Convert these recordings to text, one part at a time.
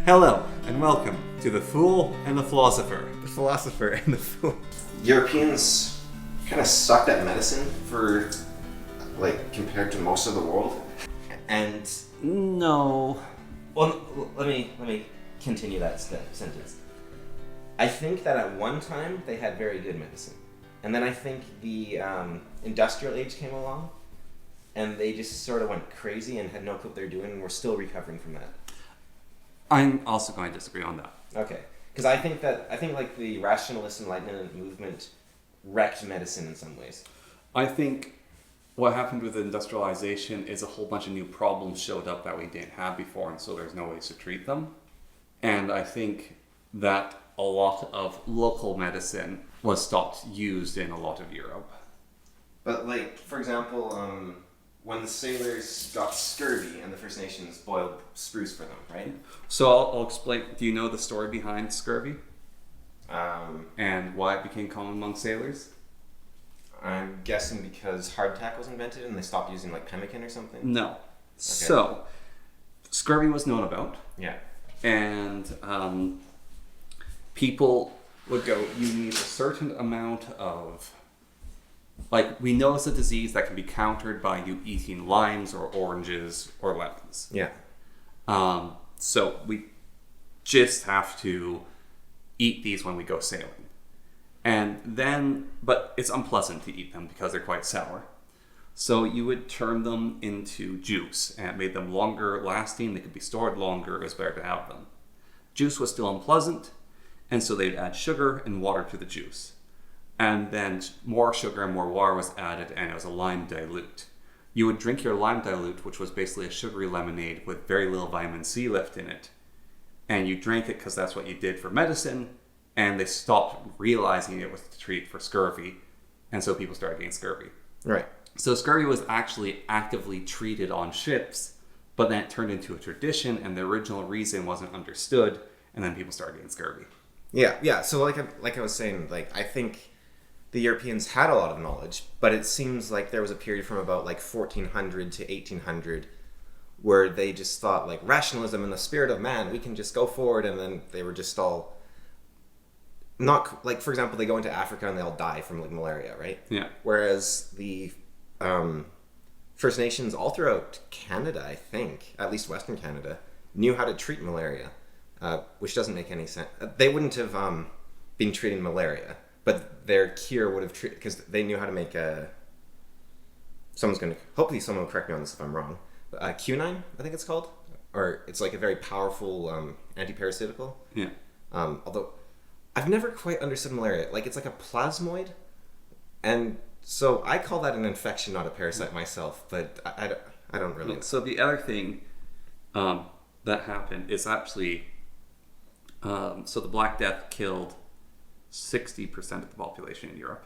Hello, and welcome to The Fool and the Philosopher. The Philosopher and the Fool. Europeans kind of sucked at medicine for, compared to most of the world. And No. well, let me continue that sentence. I think that at one time they had very good medicine, and then I think the industrial age came along, and they just sort of went crazy and had no clue what they're doing, and we're still recovering from that. I'm also going to disagree on that. Okay, because I think the rationalist Enlightenment movement wrecked medicine in some ways. I think what happened with industrialization is a whole bunch of new problems showed up that we didn't have before, and so there's no ways to treat them. And I think that a lot of local medicine was stopped used in a lot of Europe. But for example, when the sailors got scurvy and the First Nations boiled spruce for them, right? So I'll explain. Do you know the story behind scurvy? And why it became common among sailors? I'm guessing because hardtack was invented and they stopped using pemmican or something? No. Okay. So, scurvy was known about. Yeah. And people would go, you need a certain amount of... we know it's a disease that can be countered by you eating limes or oranges or lemons. Yeah. So we just have to eat these when we go sailing. But it's unpleasant to eat them because they're quite sour. So you would turn them into juice, and it made them longer lasting. They could be stored longer. It was better to have them. Juice was still unpleasant, and so they'd add sugar and water to the juice. And then more sugar and more water was added, and it was a lime dilute. You would drink your lime dilute, which was basically a sugary lemonade with very little vitamin C left in it. And you drank it because that's what you did for medicine, and they stopped realizing it was to treat for scurvy, and so people started getting scurvy. Right. So scurvy was actually actively treated on ships, but then it turned into a tradition, and the original reason wasn't understood, and then people started getting scurvy. Yeah. So like I was saying, I think the Europeans had a lot of knowledge, but it seems like there was a period from about 1400 to 1800 where they just thought rationalism and the spirit of man, we can just go forward, and then they were just all not for example, they go into Africa and they all die from malaria, right? Yeah. Whereas the First Nations all throughout Canada, I think, at least Western Canada, knew how to treat malaria, which doesn't make any sense. They wouldn't have been treating malaria, but their cure would have treated, because they knew how to make hopefully someone will correct me on this if I'm wrong, quinine, I think it's called, or it's a very powerful anti-parasitical. Yeah. Although I've never quite understood malaria. It's like a plasmoid, and so I call that an infection, not a parasite myself, but I don't really know. So the other thing that happened is actually, so the Black Death killed 60% of the population in Europe.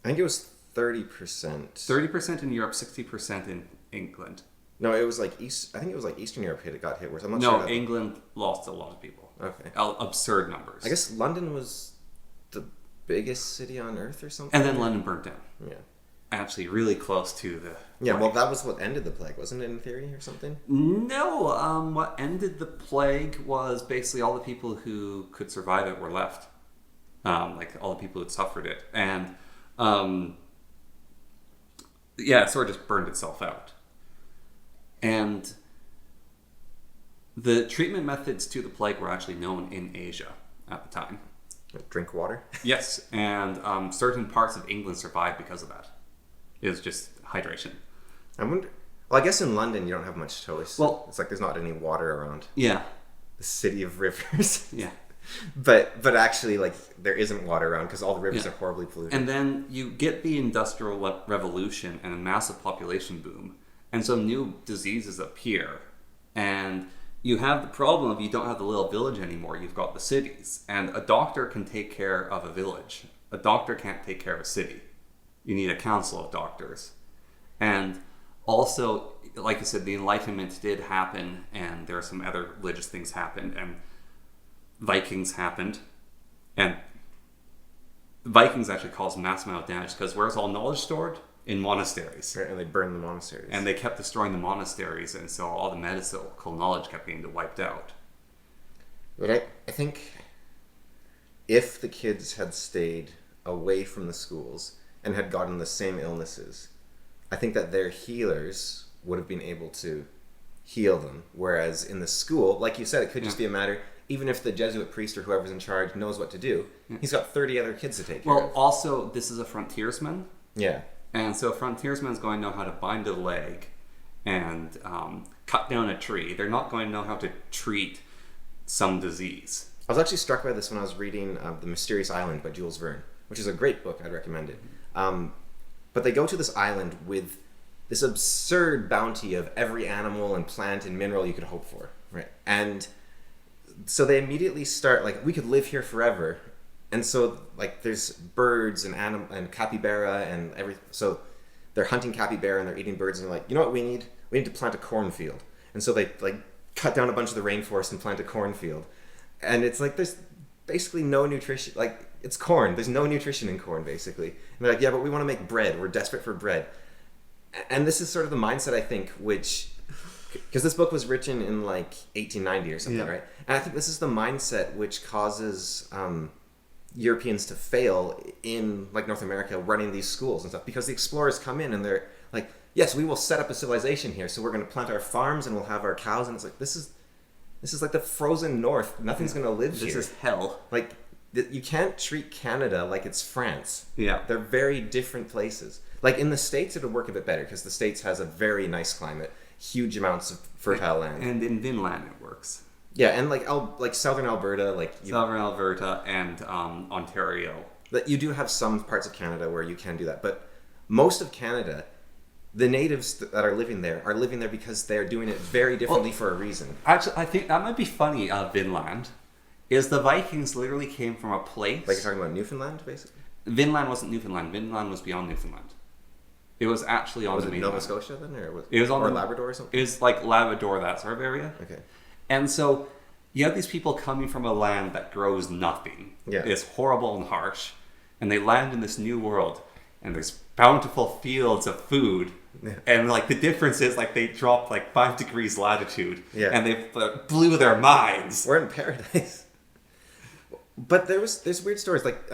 I think it was 30%. 30% in Europe, 60% in England. No, it was I think it was Eastern Europe got hit worse. I'm not no, sure. No, England lost a lot of people. Okay. Absurd numbers. I guess London was the biggest city on earth or something. And then London burnt down. Yeah. Actually, really close to the... Yeah, plague. Well, that was what ended the plague, wasn't it, in theory, or something? No, what ended the plague was basically all the people who could survive it were left. All the people who had suffered it. And, it sort of just burned itself out. And the treatment methods to the plague were actually known in Asia at the time. Drink water? Yes, and certain parts of England survived because of that. It was just hydration. I wonder... Well, I guess in London you don't have much choice. Well... It's there's not any water around. Yeah. The city of rivers. Yeah. But actually, there isn't water around because all the rivers are horribly polluted. And then you get the Industrial Revolution and a massive population boom. And so new diseases appear. And you have the problem of you don't have the little village anymore. You've got the cities. And a doctor can take care of a village. A doctor can't take care of a city. You need a council of doctors. And also, like I said, the Enlightenment did happen, and there are some other religious things happened, and Vikings happened. And Vikings actually caused mass amount of damage because where's all knowledge stored? In monasteries. Right, and they burned the monasteries. And they kept destroying the monasteries, and so all the medicinal knowledge kept being wiped out. But I think if the kids had stayed away from the schools and had gotten the same illnesses, I think that their healers would have been able to heal them. Whereas in the school, like you said, it could just be a matter, even if the Jesuit priest or whoever's in charge knows what to do, he's got 30 other kids to take care Well, of. also, this is a frontiersman. Yeah. And so a frontiersman's going to know how to bind a leg and cut down a tree. They're not going to know how to treat some disease. I was actually struck by this when I was reading The Mysterious Island by Jules Verne, which is a great book. I'd recommend it. But they go to this island with this absurd bounty of every animal and plant and mineral you could hope for, right? And so they immediately start, like, we could live here forever. And so, like, there's birds and and capybara and everything. So they're hunting capybara and they're eating birds and they're like, you know what we need? We need to plant a cornfield. And so they, like, cut down a bunch of the rainforest and plant a cornfield. And it's like, there's basically no nutrition. Like, it's corn. There's no nutrition in corn, basically. And they're like, yeah, but we want to make bread. We're desperate for bread. And this is sort of the mindset, I think, which... Because this book was written in, like, 1890 or something, right? And I think this is the mindset which causes Europeans to fail in, like, North America running these schools and stuff. Because the explorers come in and they're like, yes, we will set up a civilization here. So we're going to plant our farms and we'll have our cows. And it's like, this is like the frozen north. Nothing's going to live here. This is hell. Like, you can't treat Canada like it's France. Yeah. They're very different places. Like, in the States, it would work a bit better because the States has a very nice climate, huge amounts of fertile land. And in Vinland it works. Yeah, and like southern Alberta, Southern Alberta and Ontario. But you do have some parts of Canada where you can do that. But most of Canada, the natives that are living there because they're doing it very differently for a reason. Actually, I think that might be funny, Vinland, is the Vikings literally came from a place... Like you're talking about Newfoundland, basically? Vinland wasn't Newfoundland. Vinland was beyond Newfoundland. It was actually on Was the it mainland. Nova Scotia then? Or It was on or the, Labrador or something? It was like Labrador, that sort of area. Okay. And so you have these people coming from a land that grows nothing. Yeah. It's horrible and harsh. And they land in this new world. And there's bountiful fields of food. Yeah. And like the difference is like they dropped like 5 degrees latitude. Yeah. And they blew their minds. We're in paradise. But there's weird stories like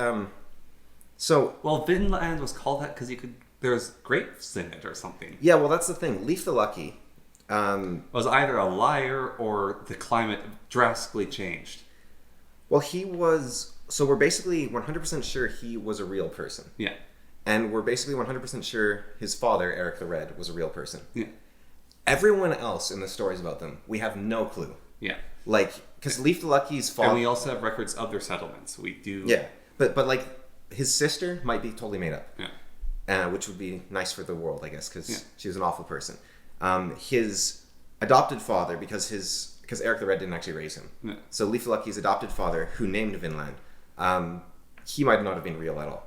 so Well, Vinland was called that because there's grapes in it or something. yeah, well that's the thing. Leif the Lucky Was either a liar or the climate drastically changed. well we're basically 100% sure he was a real person. Yeah. And we're basically 100% sure his father, Eric the Red, was a real person. Yeah. Everyone else in the stories about them, we have no clue. Yeah. Like, because Leif the Lucky's father... And we also have records of their settlements. We do... Yeah. But like, his sister might be totally made up. Yeah. Which would be nice for the world, I guess, because Yeah. she was an awful person. His adopted father, because Eric the Red didn't actually raise him. Yeah. So Leif the Lucky's adopted father, who named Vinland, he might not have been real at all.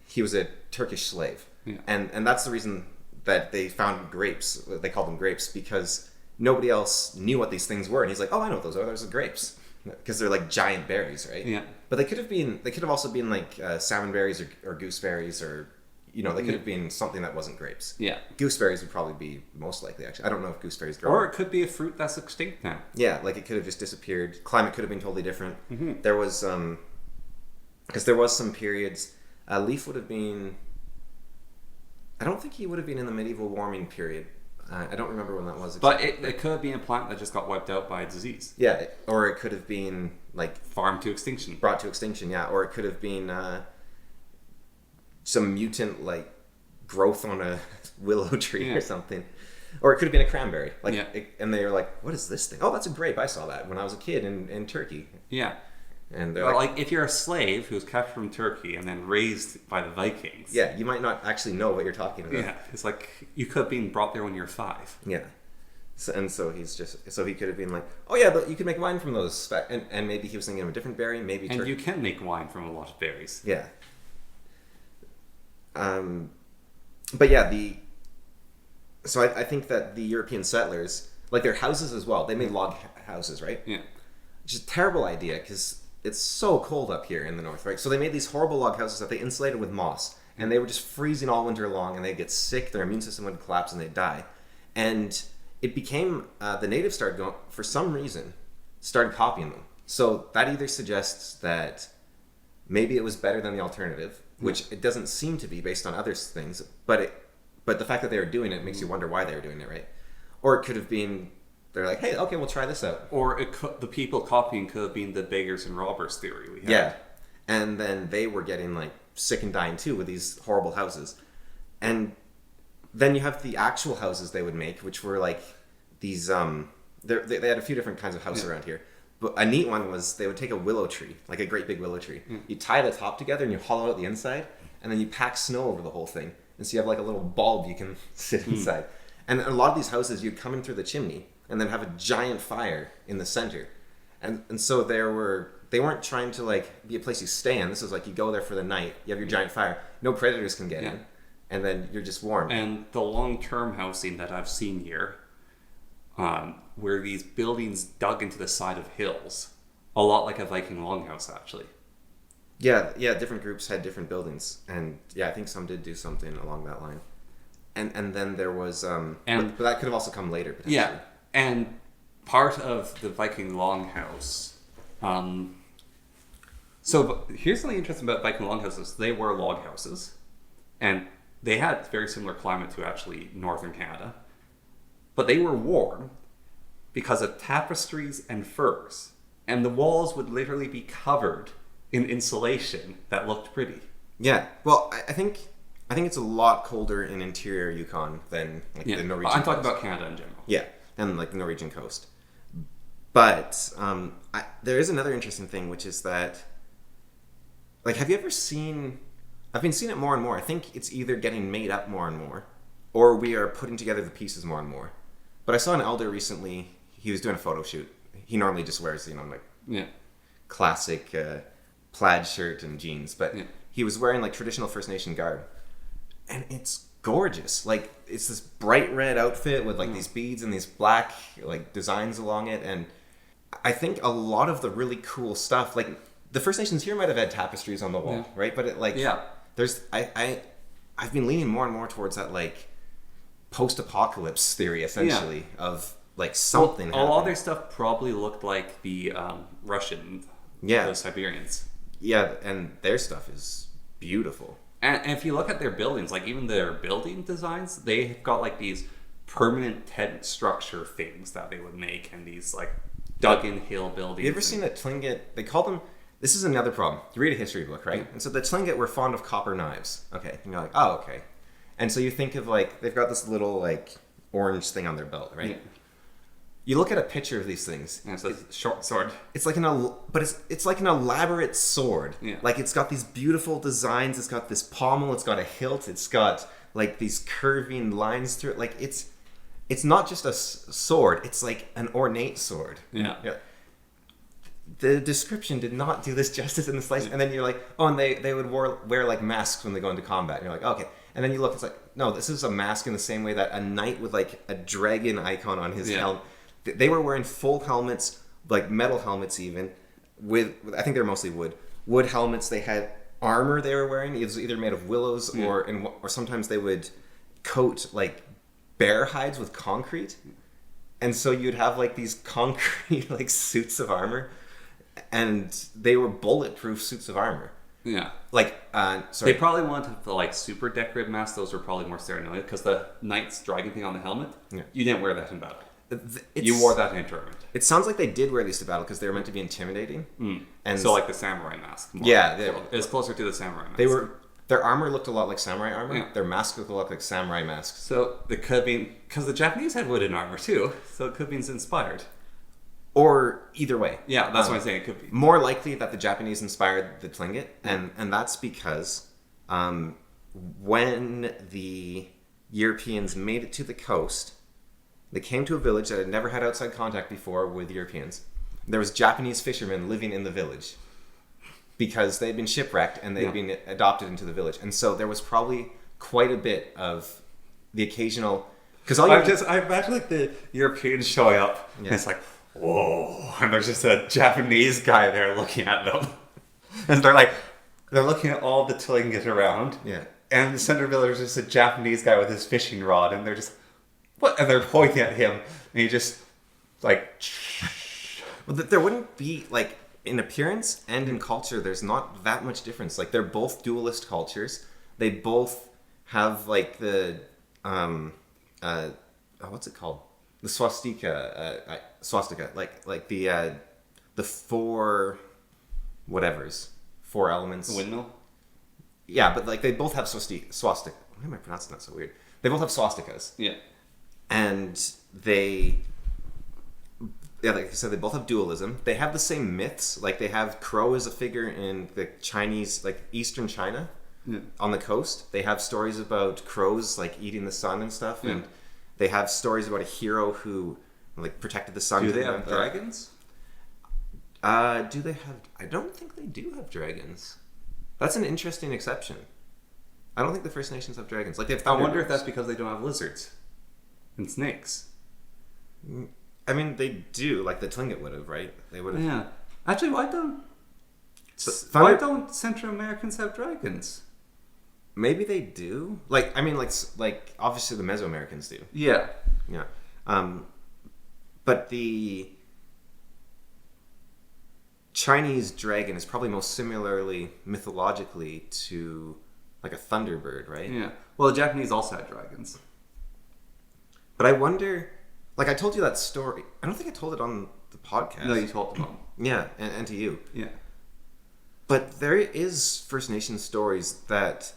He was a Turkish slave. Yeah. And that's the reason that they found grapes. They called them grapes because nobody else knew what these things were. And he's like, oh, I know what those are. Those are grapes. Because they're like giant berries, right? Yeah. But they could have also been like salmon berries or gooseberries or, they could have been something that wasn't grapes. Yeah. Gooseberries would probably be most likely, actually. I don't know if gooseberries grow. Or it could be a fruit that's extinct now. Yeah, like it could have just disappeared. Climate could have been totally different. Mm-hmm. There was, because there was some periods, Leaf would have been, I don't think he would have been in the medieval warming period. I don't remember when that was exactly. But it could have been a plant that just got wiped out by a disease. Yeah, or it could have been like Farmed to extinction. brought to extinction, yeah. Or it could have been some mutant like growth on a willow tree or something. Or it could have been a cranberry. And they were like, what is this thing? Oh, that's a grape. I saw that when I was a kid in Turkey. Yeah. And they're But like if you're a slave who's captured from Turkey and then raised by the Vikings. yeah, you might not actually know what you're talking about. Yeah. It's like you could have been brought there when you're 5. Yeah. So he could have been like, oh yeah, but you could make wine from those. And maybe he was thinking of a different berry. Maybe And you can make wine from a lot of berries. Yeah. But yeah, so I think that the European settlers, like their houses as well, they made log houses, right? Yeah. Which is a terrible idea because it's so cold up here in the north, right? So they made these horrible log houses that they insulated with moss, and they were just freezing all winter long, and they'd get sick, their immune system would collapse, and they'd die. And it became, the natives started going, for some reason, started copying them. So that either suggests that maybe it was better than the alternative, which it doesn't seem to be based on other things, but the fact that they were doing it makes you wonder why they were doing it, right? Or it could have been, they're like, hey, okay, we'll try this out. Or the people copying could have been the beggars and robbers theory we had. Yeah. And then they were getting like sick and dying too with these horrible houses. And then you have the actual houses they would make, which were like these, they had a few different kinds of houses around here. But a neat one was they would take a willow tree, like a great big willow tree. You tie the top together and you hollow out the inside, and then you pack snow over the whole thing. And so you have like a little bulb you can sit inside. And a lot of these houses, you'd come in through the chimney and then have a giant fire in the center. And so they weren't trying to like be a place you stay in. This was like you go there for the night, you have your giant fire, no predators can get in, and then you're just warm. And the long-term housing that I've seen here, where these buildings dug into the side of hills, a lot like a Viking longhouse, actually. Yeah, different groups had different buildings, and I think some did do something along that line. And then there was, but that could have also come later, potentially. Yeah, and part of the Viking longhouse, so here's something interesting about Viking longhouses. They were log houses, and they had very similar climate to actually northern Canada, but they were warm because of tapestries and furs, and the walls would literally be covered in insulation that looked pretty. Yeah, well, I think it's a lot colder in interior Yukon than like the Norwegian I'm talking coast. about Canada in general. Yeah, and like the Norwegian coast. But there is another interesting thing, which is that, like, have you ever seen... I've been seeing it more and more. I think it's either getting made up more and more, or we are putting together the pieces more and more. But I saw an elder recently. He was doing a photo shoot. He normally just wears, like classic plaid shirt and jeans, but he was wearing like traditional First Nation garb, and it's gorgeous. Like, it's this bright red outfit with like these beads and these black like designs along it, and I think a lot of the really cool stuff, like the First Nations here might have had tapestries on the wall, right? But it like there's I've been leaning more and more towards that like post-apocalypse theory, essentially, of like something. Well, a lot of their stuff probably looked like the Russian, the Siberians. Yeah, and their stuff is beautiful. And if you look at their buildings, like even their building designs, they've got like these permanent tent structure things that they would make, and these like dug-in hill buildings. You ever seen the Tlingit? They call them... This is another problem. You read a history book, right? And so the Tlingit were fond of copper knives. Okay. And you're like, oh, okay. And so you think of like, they've got this little like orange thing on their belt, right? Yeah. You look at a picture of these things. And it's a short sword. It's like it's like an elaborate sword. Yeah. Like, it's got these beautiful designs. It's got this pommel. It's got a hilt. It's got like these curving lines through it. Like, it's not just a sword. It's like an ornate sword. Yeah. The description did not do this justice in the slice. And then you're like, oh, and they would wear like masks when they go into combat. And you're like, okay. And then you look, it's like, no, this is a mask in the same way that a knight with like a dragon icon on his helmet. They were wearing full helmets, like metal helmets even, with, I think they were mostly wood helmets. They had armor they were wearing. It was either made of willows or sometimes they would coat like bear hides with concrete. And so you'd have like these concrete like suits of armor, and they were bulletproof suits of armor. Yeah. Like, sorry. They probably wanted the like super decorative masks. Those were probably more ceremonial, because the knight's dragon thing on the helmet, you didn't wear that in battle. You wore that in a tournament. It sounds like they did wear these to battle because they were meant to be intimidating. And so like the samurai mask. It's closer to the samurai mask. Their armor looked a lot like samurai armor. Yeah. Their masks looked a lot like samurai masks. So it could be, because the Japanese had wooden armor too, so it could be inspired. Or either way. Yeah, that's what I'm saying. It could be. More likely that the Japanese inspired the Tlingit, and that's because when the Europeans made it to the coast, they came to a village that had never had outside contact before with Europeans. There was Japanese fishermen living in the village because they'd been shipwrecked and they'd been adopted into the village. And so there was probably quite a bit of the occasional... I imagine like the Europeans showing up, and it's like, whoa, and there's just a Japanese guy there looking at them. And they're looking at all the Tlingit around. Yeah. And the center village is just a Japanese guy with his fishing rod, and they're just... What? And they're pointing at him, and he just, like, Well, there wouldn't be like in appearance and in culture. There's not that much difference. Like they're both dualist cultures. They both have like the what's it called? The swastika. Like the four whatevers, four elements. The windmill. Yeah, but like they both have swastika. Why am I pronouncing that so weird? They both have swastikas. Yeah. And like I said, they both have dualism. They have the same myths. Like they have Crow as a figure in the Chinese, like Eastern China, on the coast. They have stories about crows like eating the sun and stuff, and they have stories about a hero who like protected the sun. Do they have dragons? Do they have? I don't think they do have dragons. That's an interesting exception. I don't think the First Nations have dragons. Like they have. I wonder if that's because they don't have lizards and snakes. I mean, they do. Like the Tlingit would have, right? They would have. Yeah. Actually, why don't Central Americans have dragons? Maybe they do. Like I mean, like obviously the Mesoamericans do. Yeah. Yeah. But the Chinese dragon is probably most similarly mythologically to like a thunderbird, right? Yeah. Well, the Japanese also had dragons. But I wonder, like I told you that story. I don't think I told it on the podcast. No, you told them. Yeah, and to you. Yeah. But there is First Nation stories that,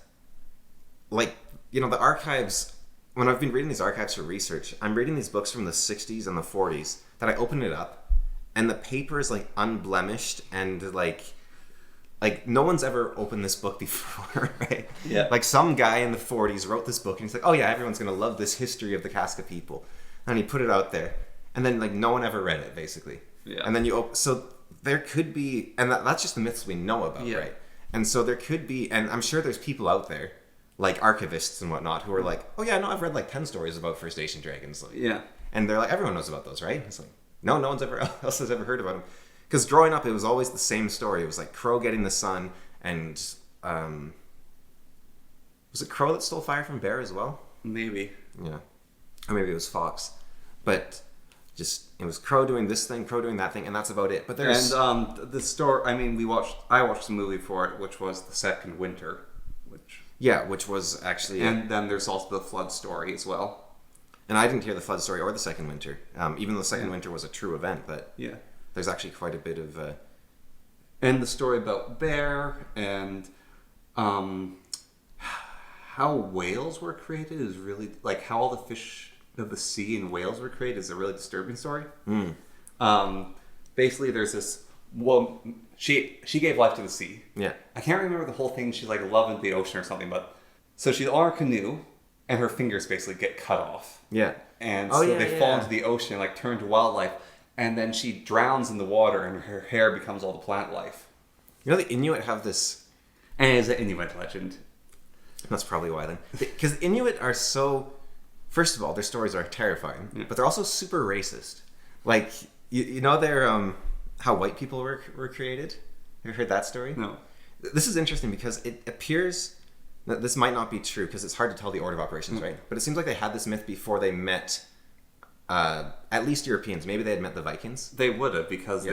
like, you know, the archives, when I've been reading these archives for research, I'm reading these books from the 60s and the 40s that I open it up and the paper is like unblemished and like no one's ever opened this book before, right? Yeah. Like some guy in the 40s wrote this book and he's like, oh yeah, everyone's going to love this history of the Casca people. And he put it out there and then like no one ever read it basically. Yeah. And then so there could be, and that's just the myths we know about, right? And so there could be, and I'm sure there's people out there like archivists and whatnot who are like, oh yeah, no, I've read like 10 stories about First Nation dragons. Like, Yeah. and they're like, everyone knows about those, right? It's like, no one's else has ever heard about them. Because growing up, it was always the same story. It was like Crow getting the sun, and was it Crow that stole fire from Bear as well? Maybe. Yeah, or maybe it was Fox. But just it was Crow doing this thing, Crow doing that thing, and that's about it. But there's the story. I mean, I watched the movie for it, which was The Second Winter, which was actually, and then there's also the flood story as well. And I didn't hear the flood story or the Second Winter, even though the Second Winter was a true event. But yeah. There's actually quite a bit of... And the story about Bear and how whales were created is really... Like, how all the fish of the sea and whales were created is a really disturbing story. Basically, there's this... Well, she gave life to the sea. Yeah. I can't remember the whole thing. She's like loving the ocean or something, but... So she's on her canoe, and her fingers basically get cut off. Yeah. And so they fall into the ocean, like turn to wildlife. And then she drowns in the water and her hair becomes all the plant life. You know the Inuit have this... And it's an Inuit legend. That's probably why then. Because Inuit are so... First of all, their stories are terrifying. But they're also super racist. Like, you know their... how white people were created? Have you heard that story? No. This is interesting because it appears... that this might not be true because it's hard to tell the order of operations, right? But it seems like they had this myth before they met... at least Europeans. Maybe they had met the Vikings. They would have because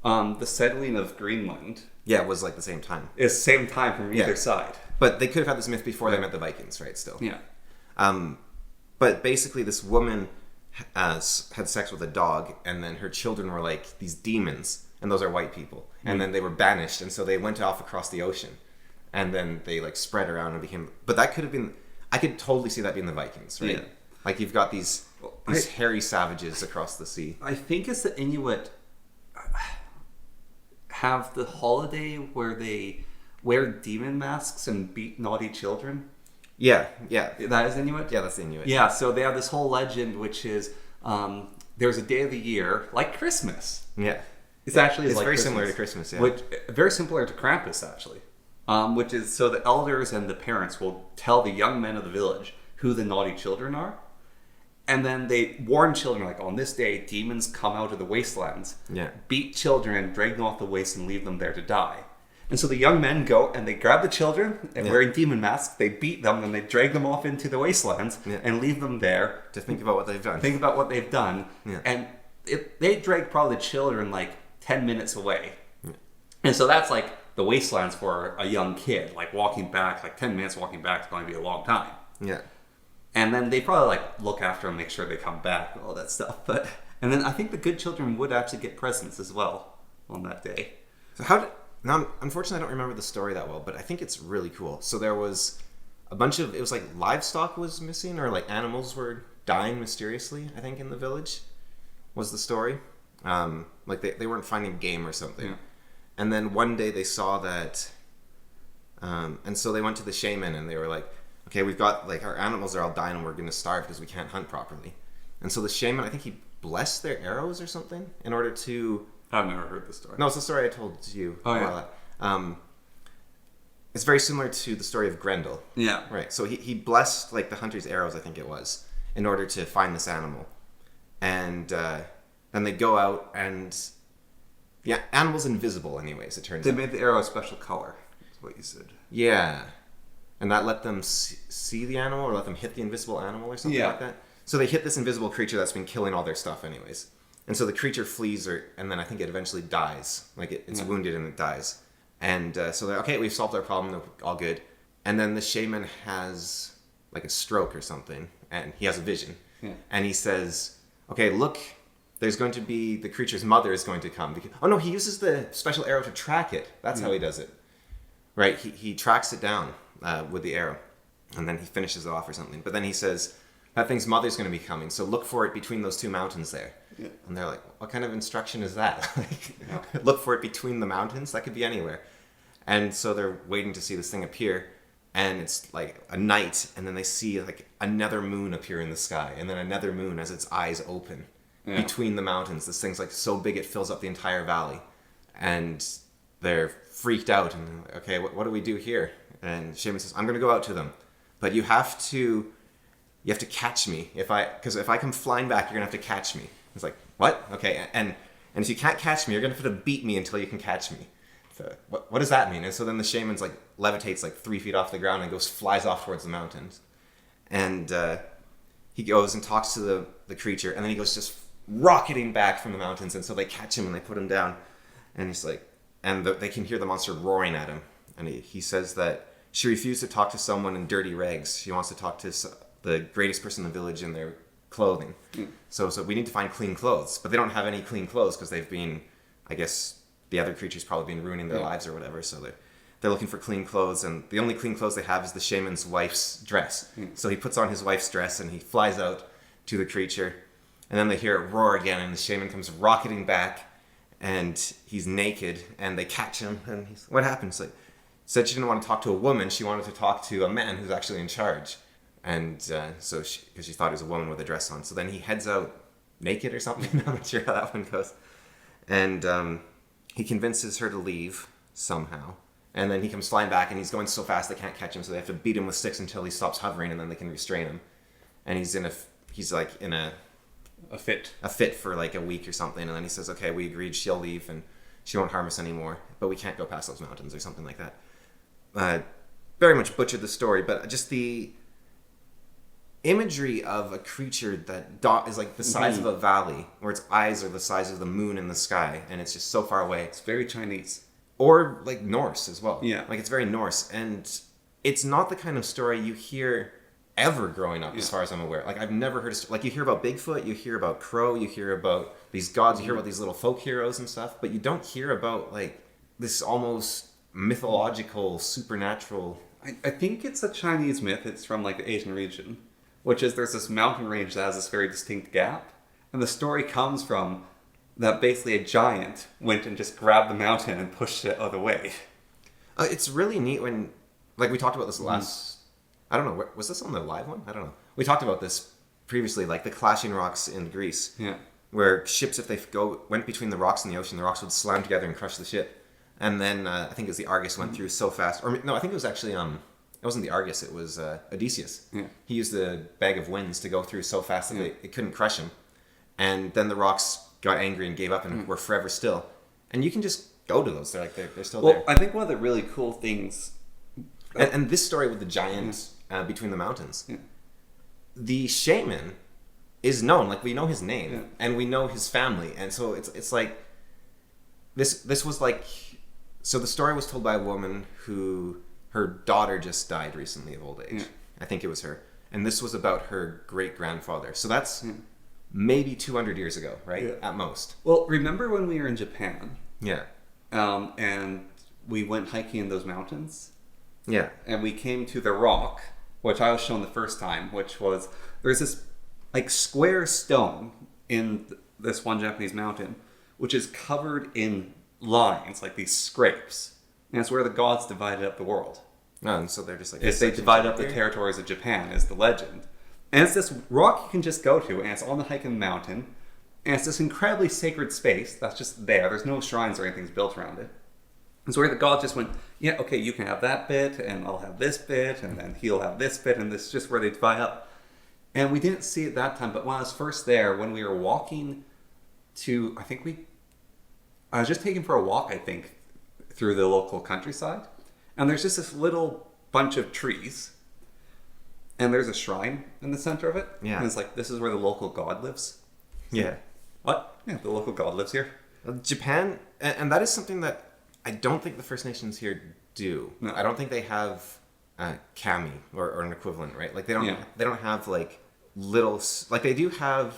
the settling of Greenland was like the same time. is same time from either side. But they could have had this myth before they met the Vikings, right? Still. Yeah. But basically, this woman had sex with a dog, and then her children were like these demons, and those are white people. And then they were banished, and so they went off across the ocean, and then they like spread around and became. But that could have been. I could totally see that being the Vikings, right? Yeah. Like you've got these hairy savages across the sea. I think it's the Inuit have the holiday where they wear demon masks and beat naughty children. Yeah. That is Inuit? Yeah, that's the Inuit. Yeah, so they have this whole legend which is there's a day of the year, like Christmas. Yeah. It's actually it's like very Christmas, similar to Christmas, yeah. Which very similar to Krampus actually. Which is so the elders and the parents will tell the young men of the village who the naughty children are. And then they warn children, like, on this day, demons come out of the wastelands, beat children, and drag them off the waste and leave them there to die. And so the young men go and they grab the children, and wearing demon masks, they beat them, and they drag them off into the wastelands and leave them there. To think about what they've done. Think about what they've done. Yeah. And they drag probably the children like 10 minutes away. And so that's like the wastelands for a young kid. Like walking back, like 10 minutes walking back is going to be a long time. Yeah. And then they probably like look after them, make sure they come back, and all that stuff. And then I think the good children would actually get presents as well on that day. So now, unfortunately, I don't remember the story that well, but I think it's really cool. So there was it was like livestock was missing, or like animals were dying mysteriously, I think, in the village, was the story. Like they weren't finding game or something. Yeah. And then one day they saw that, and so they went to the shaman and they were like, okay, we've got, like, our animals are all dying and we're going to starve because we can't hunt properly. And so the shaman, I think he blessed their arrows or something in order to... I've never heard this story. No, it's the story I told you. Oh, yeah. It's very similar to the story of Grendel. Yeah. Right. So he blessed, like, the hunter's arrows, I think it was, in order to find this animal. And then they go out and... Yeah, animal's invisible anyways, it turns out. They made the arrow a special color, is what you said. Yeah. And that let them see the animal, or let them hit the invisible animal or something like that. So they hit this invisible creature that's been killing all their stuff anyways. And so the creature flees, and then I think it eventually dies. Like, it's wounded and it dies. And so they're, okay, we've solved our problem, all good. And then the shaman has, like, a stroke or something, and he has a vision. Yeah. And he says, okay, look, there's going to be, the creature's mother is going to come. Oh no, he uses the special arrow to track it. That's how he does it. Right, he tracks it down with the arrow, and then he finishes it off or something. But then he says, that thing's mother's going to be coming, so look for it between those two mountains there. Yeah. And they're like, what kind of instruction is that? Look for it between the mountains? That could be anywhere. And so they're waiting to see this thing appear, and it's like a night, and then they see like another moon appear in the sky, and then another moon as its eyes open between the mountains. This thing's like so big it fills up the entire valley. And they're freaked out, and they're like, okay, what do we do here? And Shaman says, I'm going to go out to them, but you have to catch me. Because if I come flying back, you're going to have to catch me. It's like, what? Okay, and if you can't catch me, you're going to have to beat me until you can catch me. So, what does that mean? And so then the shaman's like levitates like 3 feet off the ground and flies off towards the mountains. And he goes and talks to the creature, and then he goes just rocketing back from the mountains. And so they catch him and they put him down, and he's like, they can hear the monster roaring at him. And he says that she refused to talk to someone in dirty rags. She wants to talk to the greatest person in the village in their clothing. So we need to find clean clothes. But they don't have any clean clothes because they've been, I guess, the other creature's probably been ruining their lives or whatever. So they're looking for clean clothes. And the only clean clothes they have is the shaman's wife's dress. So he puts on his wife's dress and he flies out to the creature. And then they hear it roar again, and the shaman comes rocketing back. And he's naked, and they catch him, and he's, what happened? It's like, said she didn't want to talk to a woman, she wanted to talk to a man who's actually in charge. And so because she thought he was a woman with a dress on. So then he heads out naked or something. I'm not sure how that one goes. And he convinces her to leave somehow. And then he comes flying back, and he's going so fast they can't catch him, so they have to beat him with sticks until he stops hovering, and then they can restrain him. And he's like in a fit for like a week or something, and then he says, okay, we agreed, she'll leave and she won't harm us anymore, but we can't go past those mountains or something like that. Very much butchered the story, but just the imagery of a creature that is like the size of a valley, where its eyes are the size of the moon in the sky, and it's just so far away. It's very Chinese. Or like Norse as well. Yeah. Like it's very Norse, and it's not the kind of story you hear ever growing up, as far as I'm aware. Like, I've never heard like, you hear about Bigfoot, you hear about Crow, you hear about these gods, you hear about these little folk heroes and stuff, but you don't hear about like this almost mythological, supernatural. I think it's a Chinese myth. It's from like the Asian region, which is there's this mountain range that has this very distinct gap, and the story comes from that basically a giant went and just grabbed the mountain and pushed it out of the way. It's really neat when, like, we talked about this last. I don't know, was this on the live one? I don't know. We talked about this previously, like the clashing rocks in Greece. Yeah. Where ships, if they went between the rocks in the ocean, the rocks would slam together and crush the ship. And then I think it was the Argus went through so fast. Or no, I think it was actually, it wasn't the Argus, it was Odysseus. Yeah. He used the bag of winds to go through so fast that it couldn't crush him. And then the rocks got angry and gave up and were forever still. And you can just go to those. They're still there. Well, I think one of the really cool things... And this story with the giant between the mountains. Yeah. The shaman is known. Like we know his name Yeah. and we know his family, and so it's like this was like, so the story was told by a woman who her daughter just died recently of old age. Yeah. I think it was her, and this was about her great grandfather. So that's maybe 200 years ago, right? Yeah. At most. Well, remember when we were in Japan, Yeah. and we went hiking in those mountains, Yeah. and we came to the rock, which I was shown the first time, which was there's this like square stone in this one Japanese mountain, which is covered in lines, like these scrapes, and it's where the gods divided up the world. Oh, and so they're just like Is they divided up the territories of Japan, is the legend. And it's this rock you can just go to, and it's on the hike in the mountain, and it's this incredibly sacred space that's just there. There's no shrines or anything built around it. And so where the gods just went, yeah, okay, you can have that bit, and I'll have this bit, and then he'll have this bit, and this is just where they divide up. And we didn't see it that time, but when I was first there, when we were walking to, I was just taken for a walk, I think, through the local countryside. And there's just this little bunch of trees. And there's a shrine in the center of it. Yeah. And it's like, this is where the local god lives. Yeah. What? Yeah, the local god lives here. Japan, and that is something that I don't think the First Nations here do. No. I don't think they have kami or an equivalent, right? Like they don't have like like they do have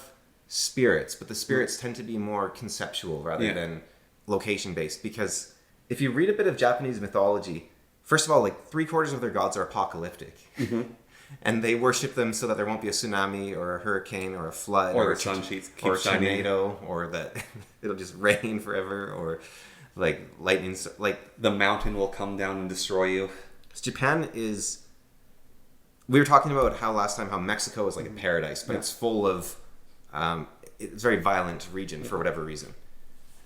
spirits, but the spirits tend to be more conceptual rather than location based. Because if you read a bit of Japanese mythology, first of all, like 3/4 of their gods are apocalyptic. Mm-hmm. And they worship them so that there won't be a tsunami or a hurricane or a flood Or the sun sheets keep or a shining. tornado, or that it'll just rain forever, or like lightning. Like The mountain will come down and destroy you. Japan is. We were talking about how last time how Mexico is like a paradise, but it's full of. It's a very violent region for whatever reason,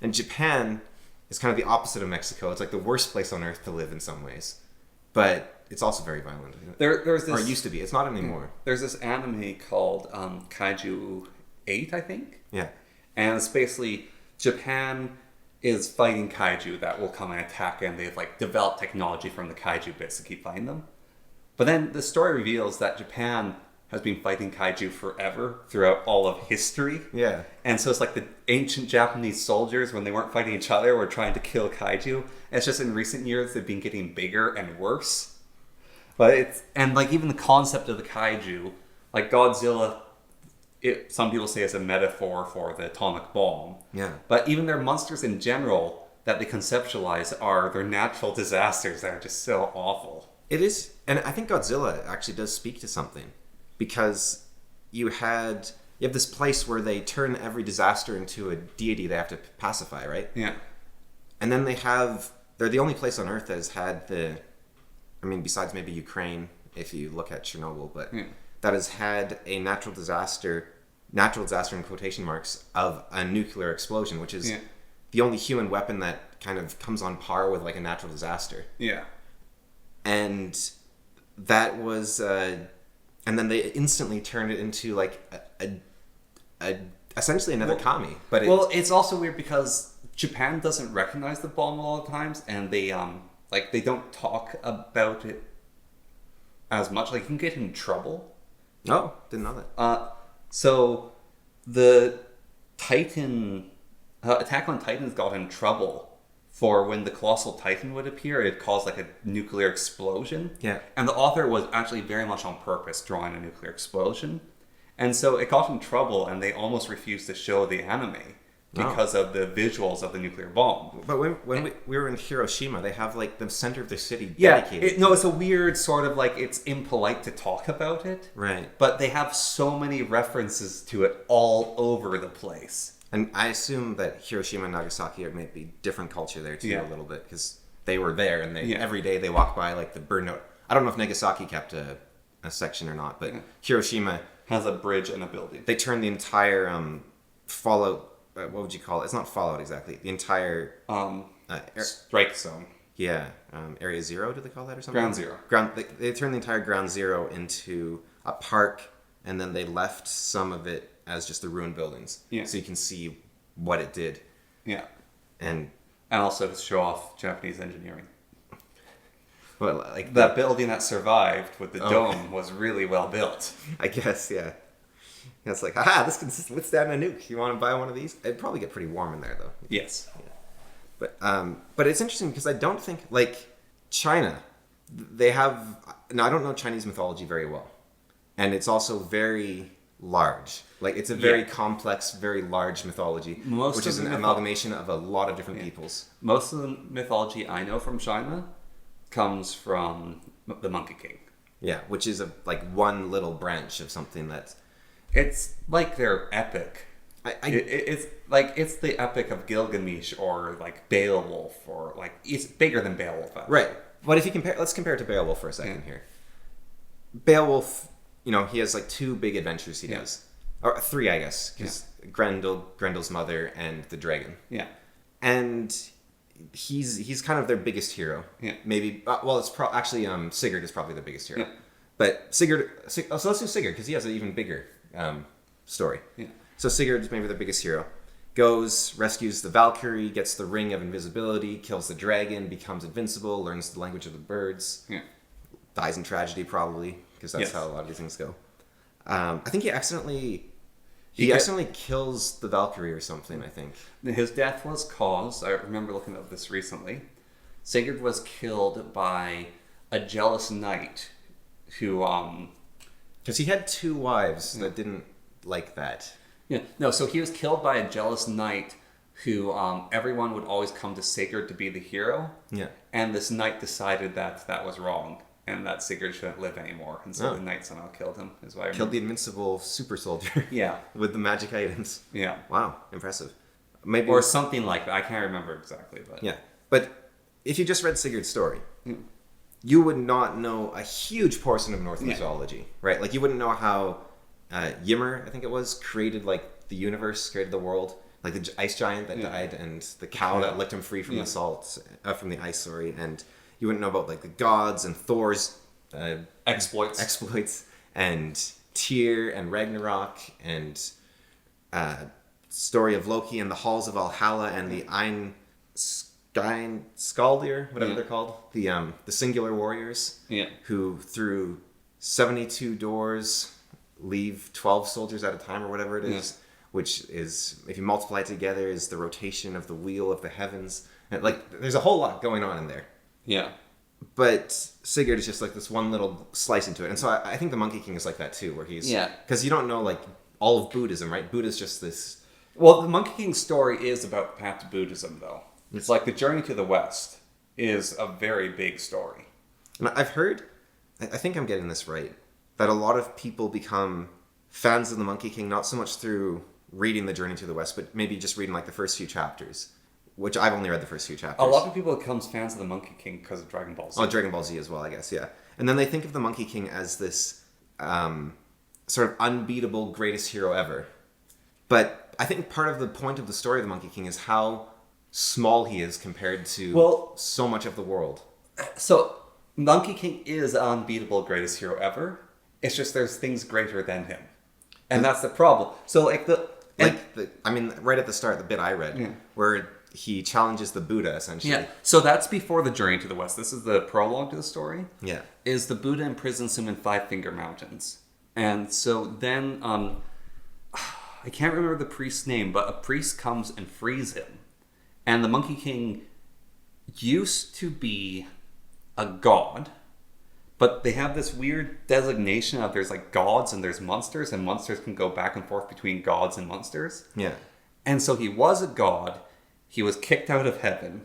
and Japan is kind of the opposite of Mexico. It's like the worst place on earth to live in some ways, but it's also very violent. There's this, or it used to be. It's not anymore. There's this anime called Kaiju 8, I think. Yeah. And it's basically Japan is fighting kaiju that will come and attack, and they've like developed technology from the kaiju bits to keep fighting them. But then the story reveals that Japan has been fighting kaiju forever throughout all of history. Yeah. And so it's like the ancient Japanese soldiers, when they weren't fighting each other, were trying to kill kaiju. And it's just in recent years they've been getting bigger and worse. But like even the concept of the kaiju, like Godzilla, some people say it's a metaphor for the atomic bomb. Yeah. But even their monsters in general that they conceptualize are their natural disasters that are just so awful. It is, and I think Godzilla actually does speak to something, because you have this place where they turn every disaster into a deity they have to pacify, right? Yeah. And then they're the only place on Earth that has had besides maybe Ukraine, if you look at Chernobyl, but that has had a natural disaster in quotation marks, of a nuclear explosion, which is the only human weapon that kind of comes on par with like a natural disaster. Yeah. And that was, and then they instantly turned it into like a essentially another kami. But it's also weird because Japan doesn't recognize the bomb a lot of times, and they don't talk about it as much. Like you can get in trouble. Oh, didn't know that. So the Titan Attack on Titans got in trouble for when the colossal Titan would appear. It caused like a nuclear explosion. Yeah. And the author was actually very much on purpose drawing a nuclear explosion. And so it got in trouble, and they almost refused to show the anime because of the visuals of the nuclear bomb. But when we were in Hiroshima, they have like the center of the city dedicated. It's a weird sort of like, it's impolite to talk about it. Right. But they have so many references to it all over the place. And I assume that Hiroshima and Nagasaki are maybe different culture there too, a little bit, because they were there, and every day they walk by like the burned out. I don't know if Nagasaki kept a section or not, but Hiroshima has a bridge and a building. They turned the entire fallout. What would you call it? It's not fallout exactly. The entire strike zone. Yeah, Area Zero. Do they call that or something? Ground Zero. They turned the entire Ground Zero into a park, and then they left some of it as just the ruined buildings. Yeah. So you can see what it did. Yeah. And also to show off Japanese engineering. Well, like that building that survived with the dome was really well built. I guess, yeah. It's like, haha, this can withstand a nuke. You want to buy one of these? It'd probably get pretty warm in there, though. Yes. But it's interesting because I don't think, like, China, they have... Now, I don't know Chinese mythology very well. And it's also very large. Like, it's a very complex, very large mythology, which is an amalgamation of a lot of different peoples. Most of the mythology I know from China comes from the Monkey King. Yeah, which is one little branch of something that's... It's like their epic. It's the epic of Gilgamesh or like Beowulf or like it's bigger than Beowulf. Actually. Right, but if you let's compare it to Beowulf for a second here. Beowulf, he has like 2 big adventures he does, or 3, I guess, because Grendel's mother and the dragon. Yeah, and he's kind of their biggest hero. Yeah, maybe. Well, it's actually Sigurd is probably the biggest hero. Yeah. But Sigurd. So let's do Sigurd because he has an even bigger story. Yeah. So Sigurd's maybe the biggest hero. Goes, rescues the Valkyrie, gets the ring of invisibility, kills the dragon, becomes invincible, learns the language of the birds. Yeah. Dies in tragedy probably because that's how a lot of these things go. I think he accidentally kills the Valkyrie or something. I think his death was caused. I remember looking at this recently. Sigurd was killed by a jealous knight who because he had 2 wives that didn't like that. Yeah, no, so he was killed by a jealous knight who everyone would always come to Sigurd to be the hero. Yeah. And this knight decided that was wrong and that Sigurd shouldn't live anymore. And so the knight somehow killed him. Is why I killed the invincible super soldier. Yeah. With the magic items. Yeah. Wow, impressive. Maybe or something like that. I can't remember exactly. But yeah. But if you just read Sigurd's story, you would not know a huge portion of Norse mythology, right? Like you wouldn't know how Ymir, I think it was, created like the universe, created the world, like the ice giant that died, and the cow that licked him free from the from the ice. Sorry, and you wouldn't know about like the gods and Thor's exploits, and Tyr and Ragnarok, and story of Loki and the halls of Valhalla and the Skaldir, whatever they're called, the singular warriors, who through 72 doors leave 12 soldiers at a time or whatever it is, which is, if you multiply it together, is the rotation of the wheel of the heavens. And like, there's a whole lot going on in there. Yeah. But Sigurd is just like this one little slice into it. And so I think the Monkey King is like that too, where he's... Yeah. Because you don't know like all of Buddhism, right? Buddha's just this... Well, the Monkey King story is about the path to Buddhism, though. It's like the journey to the West is a very big story. And I've heard, I think I'm getting this right, that a lot of people become fans of the Monkey King, not so much through reading the Journey to the West, but maybe just reading like the first few chapters, which I've only read the first few chapters. A lot of people become fans of the Monkey King because of Dragon Ball Z. Oh, Dragon Ball Z as well, I guess, yeah. And then they think of the Monkey King as this sort of unbeatable greatest hero ever. But I think part of the point of the story of the Monkey King is how small he is compared to so much of the world. So Monkey King is unbeatable greatest hero ever. It's just there's things greater than him. And that's the problem. So right at the start, the bit I read, where he challenges the Buddha, essentially. Yeah. So that's before the Journey to the West. This is the prologue to the story. Yeah. Is the Buddha imprisons him in Five Finger Mountains. And so then, I can't remember the priest's name, but a priest comes and frees him. And the Monkey King used to be a god, but they have this weird designation of there's like gods and there's monsters, and monsters can go back and forth between gods and monsters. Yeah. And so he was a god. He was kicked out of heaven.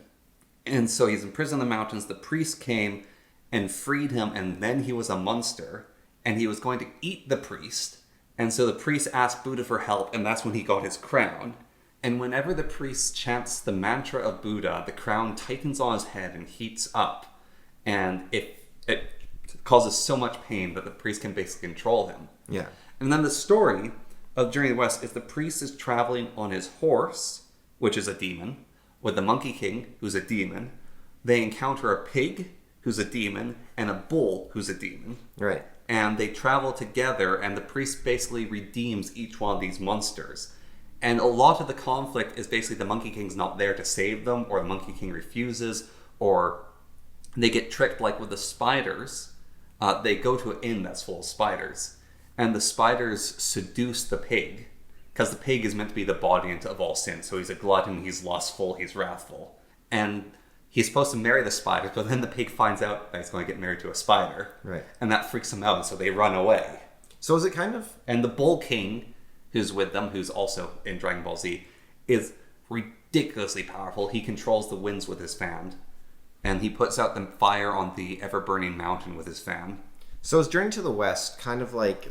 And so he's in prison in the mountains. The priest came and freed him, and then he was a monster. And he was going to eat the priest. And so the priest asked Buddha for help, and that's when he got his crown. And whenever the priest chants the mantra of Buddha, the crown tightens on his head and heats up. And it causes so much pain that the priest can basically control him. Yeah. And then the story of Journey to the West is the priest is traveling on his horse, which is a demon, with the Monkey King, who's a demon. They encounter a pig, who's a demon, and a bull, who's a demon. Right. And they travel together, and the priest basically redeems each one of these monsters. And a lot of the conflict is basically the Monkey King's not there to save them, or the Monkey King refuses, or they get tricked like with the spiders. They go to an inn that's full of spiders. and the spiders seduce the pig, because the pig is meant to be the body of all sin. So he's a glutton, he's lustful, he's wrathful. And he's supposed to marry the spiders, but then the pig finds out that he's going to get married to a spider. Right. And that freaks him out, and so they run away. So is it kind of... And the Bull King, who's with them, who's also in Dragon Ball Z, is ridiculously powerful. He controls the winds with his fan, and he puts out the fire on the ever-burning mountain with his fan. So is Journey to the West kind of like...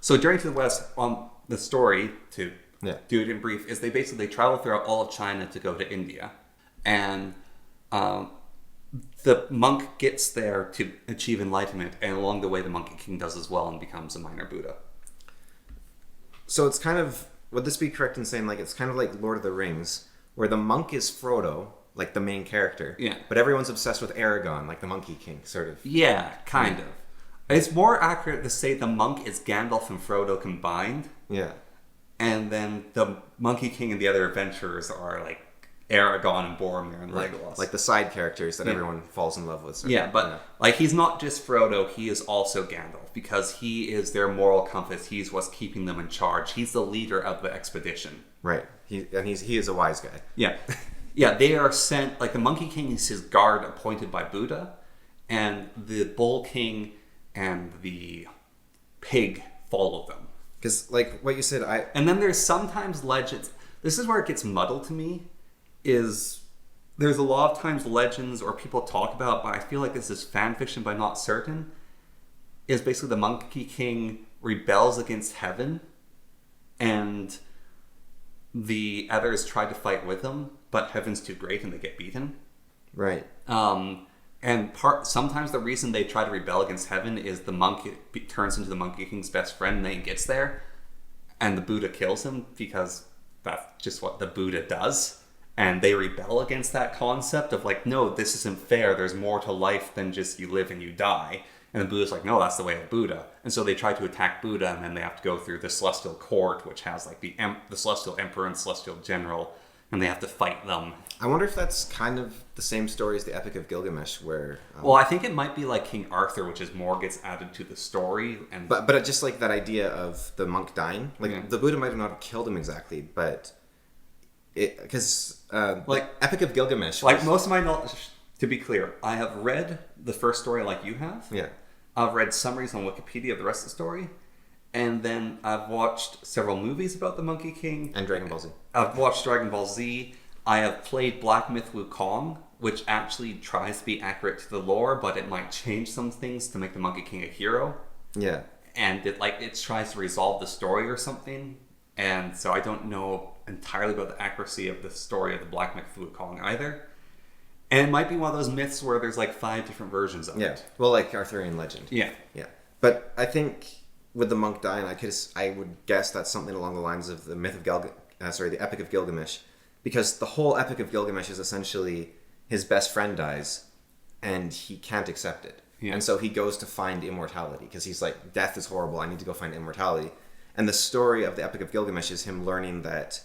So Journey to the West, the story, to do it in brief, is they travel throughout all of China to go to India. And the monk gets there to achieve enlightenment, and along the way the Monkey King does as well and becomes a minor Buddha. So it's kind of... Would this be correct in saying, like, it's kind of like Lord of the Rings, where the monk is Frodo, like the main character, but everyone's obsessed with Aragorn, like the Monkey King, sort of. Yeah, kind of. It's more accurate to say the monk is Gandalf and Frodo combined. Yeah. And then the Monkey King and the other adventurers are like Aragorn and Boromir and Legolas. Like the side characters that everyone falls in love with. Like he's not just Frodo, he is also Gandalf, because he is their moral compass. He's what's keeping them in charge. He's the leader of the expedition. Right. He is a wise guy. Yeah. Yeah, they are sent, like the Monkey King is his guard appointed by Buddha, and the Bull King and the pig follow them. Because, like what you said, And then there's sometimes legends. This is where it gets muddled to me, is there's a lot of times legends or people talk about, but I feel like this is fan fiction but not certain, is basically the Monkey King rebels against heaven, and the others try to fight with him, but heaven's too great and they get beaten. Right. And sometimes the reason they try to rebel against heaven is the monk turns into the Monkey King's best friend, and then he gets there, and the Buddha kills him, because that's just what the Buddha does. And they rebel against that concept of like, no, this isn't fair. There's more to life than just you live and you die. And the Buddha's like, no, that's the way of Buddha. And so they try to attack Buddha, and then they have to go through the Celestial Court, which has like the Celestial Emperor and Celestial General, and they have to fight them. I wonder if that's kind of the same story as the Epic of Gilgamesh, where... well, I think it might be like King Arthur, which is more gets added to the story. And But just like that idea of the monk dying. Like, the Buddha might have not killed him exactly, but... Because, like, Epic of Gilgamesh... Like, most of my knowledge... To be clear, I have read the first story like you have. Yeah. I've read summaries on Wikipedia of the rest of the story. And then I've watched several movies about the Monkey King. And Dragon Ball Z. I've watched Dragon Ball Z. I have played Black Myth Wukong, which actually tries to be accurate to the lore, but it might change some things to make the Monkey King a hero. Yeah. And it tries to resolve the story or something. And so I don't know entirely about the accuracy of the story of the Black Myth Wukong either. And it might be one of those myths where there's like 5 different versions of it. Well, like Arthurian legend. Yeah. Yeah. But I think with the monk dying, I would guess that's something along the lines of the myth of the Epic of Gilgamesh, because the whole Epic of Gilgamesh is essentially his best friend dies, and he can't accept it, and so he goes to find immortality, because he's like, death is horrible. I need to go find immortality. And the story of the Epic of Gilgamesh is him learning that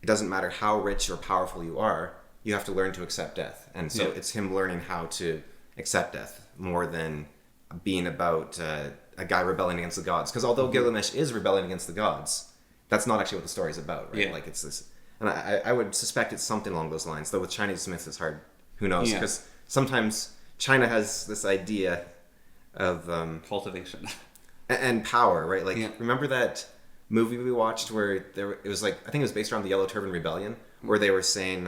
it doesn't matter how rich or powerful you are, you have to learn to accept death. And so it's him learning how to accept death more than being about a guy rebelling against the gods. Because although Gilgamesh is rebelling against the gods, that's not actually what the story is about, right? Like, it's this... And I would suspect it's something along those lines. Though with Chinese myths, it's hard. Who knows? Because sometimes China has this idea of... cultivation. And power, right? Like, remember that movie we watched where it was like... I think it was based around the Yellow Turban Rebellion, where they were saying...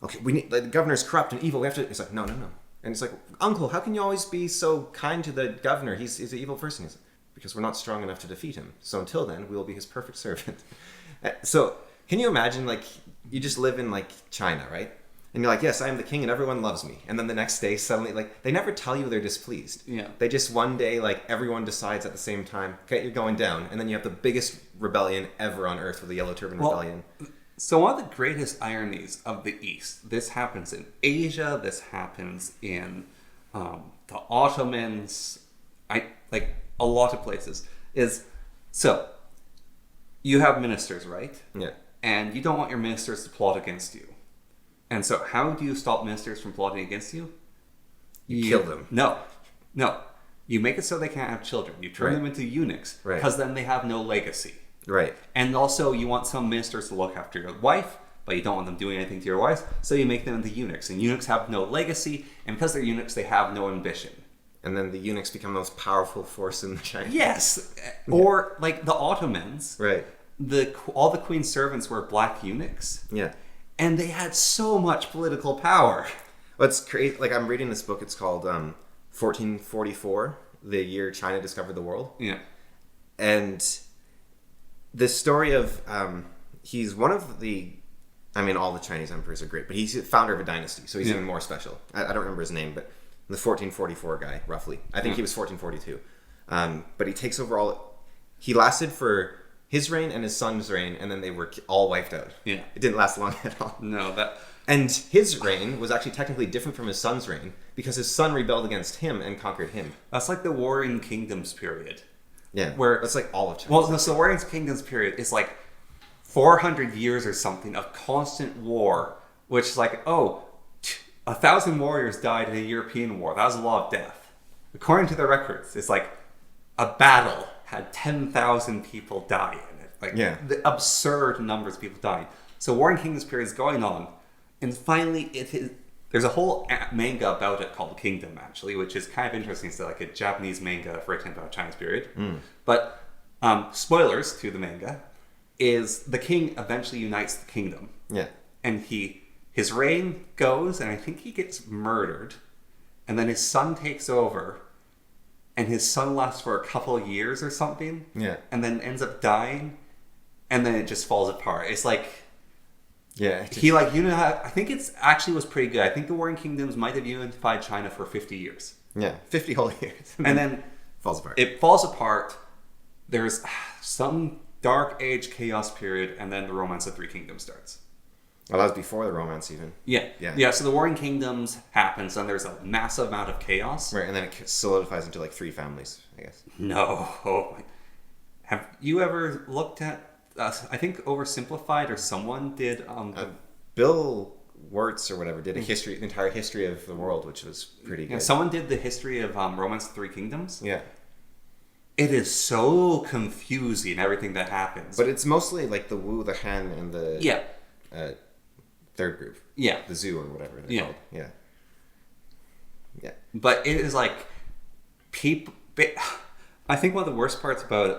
okay, we need, like, the governor's corrupt and evil. We have to... It's like, no. And it's like, Uncle, how can you always be so kind to the governor? He's an evil person. He's like, because we're not strong enough to defeat him. So until then, we will be his perfect servant. So, can you imagine, like, you just live in, like, China, right? And you're like, yes, I am the king and everyone loves me. And then the next day, suddenly, like, they never tell you they're displeased. Yeah. They just one day, like, everyone decides at the same time, okay, you're going down. And then you have the biggest rebellion ever on earth with the Yellow Turban Rebellion. So one of the greatest ironies of the East, this happens in Asia, this happens in the Ottomans, like a lot of places, is, so you have ministers, right? Yeah. And you don't want your ministers to plot against you. And so how do you stop ministers from plotting against you? You kill them. No. You make it so they can't have children. You turn Right. them into eunuchs Right. because then they have no legacy. Right. And also, you want some ministers to look after your wife, but you don't want them doing anything to your wife, so you make them into eunuchs. And eunuchs have no legacy, and because they're eunuchs, they have no ambition. And then the eunuchs become the most powerful force in China. Yes! Or, like, the Ottomans, Right. all the queen's servants were black eunuchs, Yeah. and they had so much political power. Well, it's crazy. Like, I'm reading this book. It's called 1444, the year China discovered the world. Yeah. And the story of he's one of the, I mean, all the Chinese emperors are great, but he's the founder of a dynasty, so he's even more special. I don't remember his name, but the 1444 guy, roughly. I think he was 1442. But he takes over all. He lasted for his reign and his son's reign, and then they were all wiped out. Yeah. It didn't last long at all. No, that... And his reign was actually technically different from his son's reign because his son rebelled against him and conquered him. That's like the Warring Kingdoms period. Yeah, Where... that's like all of China. Well, no, so the Warring Kingdoms period is like 400 years or something of constant war, which is like, 1,000 warriors died in a European war. That was a lot of death. According to the records, it's like a battle had 10,000 people die in it. Like, the absurd numbers of people dying. So Warring Kingdoms period is going on, and finally there's a whole manga about it called Kingdom, actually, which is kind of interesting. It's like a Japanese manga written about China's period. But spoilers to the manga is the king eventually unites the kingdom. Yeah. And his reign goes, and I think he gets murdered, and then his son takes over, and his son lasts for a couple of years or something. Yeah. And then ends up dying, and then it just falls apart. It's like... Yeah. I think it's actually was pretty good. I think the Warring Kingdoms might have unified China for 50 years. Yeah, 50 whole years. And then falls apart. It falls apart. There's some dark age chaos period, and then the Romance of Three Kingdoms starts. Well, that was before the Romance even. Yeah, so the Warring Kingdoms happens, and there's a massive amount of chaos. Right, and then it solidifies into like 3 families, I guess. No. Have you ever looked at... I think Oversimplified or someone did... Bill Wirtz or whatever did the entire history of the world, which was pretty good. Yeah, someone did the history of Romance of Three Kingdoms. Yeah. It is so confusing, everything that happens. But it's mostly like the Wu, the Han, and the third group. Yeah. The Zoo or whatever they're called. Yeah. Yeah. But it is like... I think one of the worst parts about it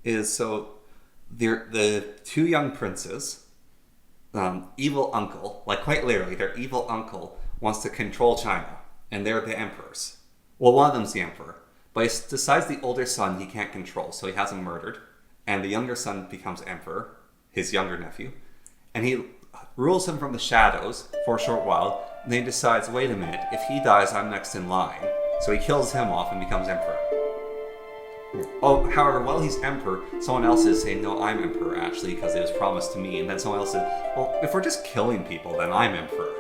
is the 2 young princes, evil uncle, like quite literally, their evil uncle wants to control China, and they're the emperors. Well, one of them's the emperor, but he decides the older son he can't control, so he has him murdered, and the younger son becomes emperor, his younger nephew, and he rules him from the shadows for a short while, and then he decides, wait a minute, if he dies, I'm next in line. So he kills him off and becomes emperor. Oh, however, while he's emperor, someone else is saying, no, I'm emperor, actually, because it was promised to me. And then someone else said, well, if we're just killing people, then I'm emperor.